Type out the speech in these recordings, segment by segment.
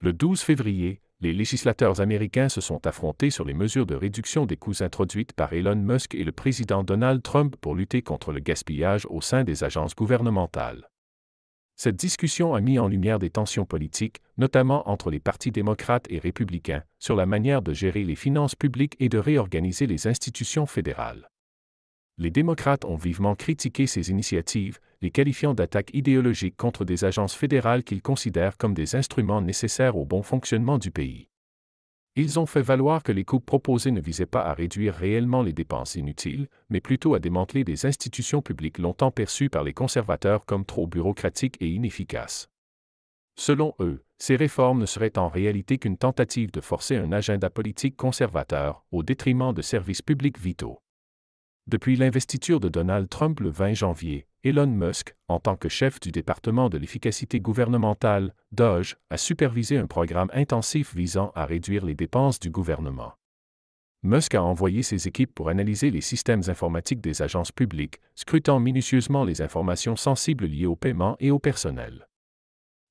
Le 12 février, les législateurs américains se sont affrontés sur les mesures de réduction des coûts introduites par Elon Musk et le président Donald Trump pour lutter contre le gaspillage au sein des agences gouvernementales. Cette discussion a mis en lumière des tensions politiques, notamment entre les partis démocrates et républicains, sur la manière de gérer les finances publiques et de réorganiser les institutions fédérales. Les démocrates ont vivement critiqué ces initiatives, les qualifiant d'attaques idéologiques contre des agences fédérales qu'ils considèrent comme des instruments nécessaires au bon fonctionnement du pays. Ils ont fait valoir que les coupes proposées ne visaient pas à réduire réellement les dépenses inutiles, mais plutôt à démanteler des institutions publiques longtemps perçues par les conservateurs comme trop bureaucratiques et inefficaces. Selon eux, ces réformes ne seraient en réalité qu'une tentative de forcer un agenda politique conservateur au détriment de services publics vitaux. Depuis l'investiture de Donald Trump le 20 janvier, Elon Musk, en tant que chef du département de l'efficacité gouvernementale, DOGE, a supervisé un programme intensif visant à réduire les dépenses du gouvernement. Musk a envoyé ses équipes pour analyser les systèmes informatiques des agences publiques, scrutant minutieusement les informations sensibles liées au paiement et au personnel.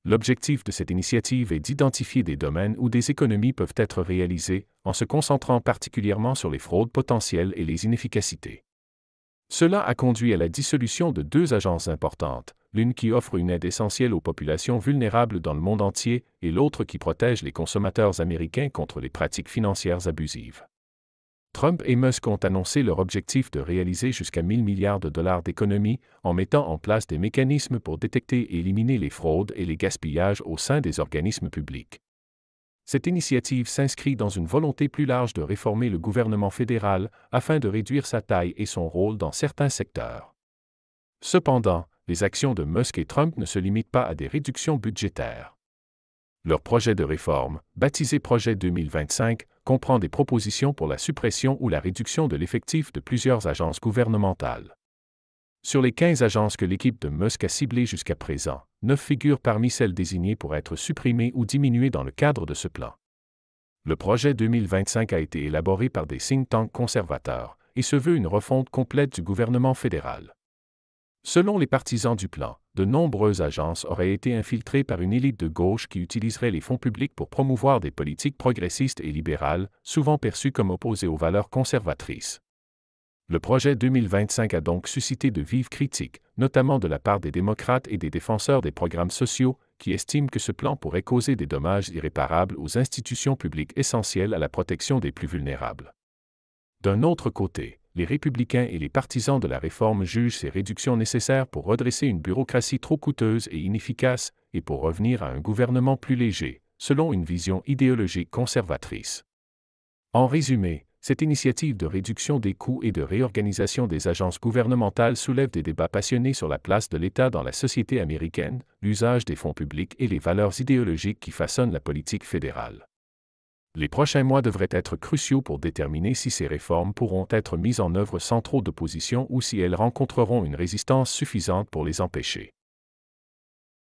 L'objectif de cette initiative est d'identifier des domaines où des économies peuvent être réalisées, en se concentrant particulièrement sur les fraudes potentielles et les inefficacités. Cela a conduit à la dissolution de 2 agences importantes, l'une qui offre une aide essentielle aux populations vulnérables dans le monde entier et l'autre qui protège les consommateurs américains contre les pratiques financières abusives. Trump et Musk ont annoncé leur objectif de réaliser jusqu'à 1 000 milliards de dollars d'économies en mettant en place des mécanismes pour détecter et éliminer les fraudes et les gaspillages au sein des organismes publics. Cette initiative s'inscrit dans une volonté plus large de réformer le gouvernement fédéral afin de réduire sa taille et son rôle dans certains secteurs. Cependant, les actions de Musk et Trump ne se limitent pas à des réductions budgétaires. Leur projet de réforme, baptisé Projet 2025, comprend des propositions pour la suppression ou la réduction de l'effectif de plusieurs agences gouvernementales. Sur les 15 agences que l'équipe de Musk a ciblées jusqu'à présent, 9 figurent parmi celles désignées pour être supprimées ou diminuées dans le cadre de ce plan. Le projet 2025 a été élaboré par des think tanks conservateurs et se veut une refonte complète du gouvernement fédéral. Selon les partisans du plan, de nombreuses agences auraient été infiltrées par une élite de gauche qui utiliserait les fonds publics pour promouvoir des politiques progressistes et libérales, souvent perçues comme opposées aux valeurs conservatrices. Le projet 2025 a donc suscité de vives critiques, notamment de la part des démocrates et des défenseurs des programmes sociaux, qui estiment que ce plan pourrait causer des dommages irréparables aux institutions publiques essentielles à la protection des plus vulnérables. D'un autre côté, les républicains et les partisans de la réforme jugent ces réductions nécessaires pour redresser une bureaucratie trop coûteuse et inefficace et pour revenir à un gouvernement plus léger, selon une vision idéologique conservatrice. En résumé, cette initiative de réduction des coûts et de réorganisation des agences gouvernementales soulève des débats passionnés sur la place de l'État dans la société américaine, l'usage des fonds publics et les valeurs idéologiques qui façonnent la politique fédérale. Les prochains mois devraient être cruciaux pour déterminer si ces réformes pourront être mises en œuvre sans trop d'opposition ou si elles rencontreront une résistance suffisante pour les empêcher.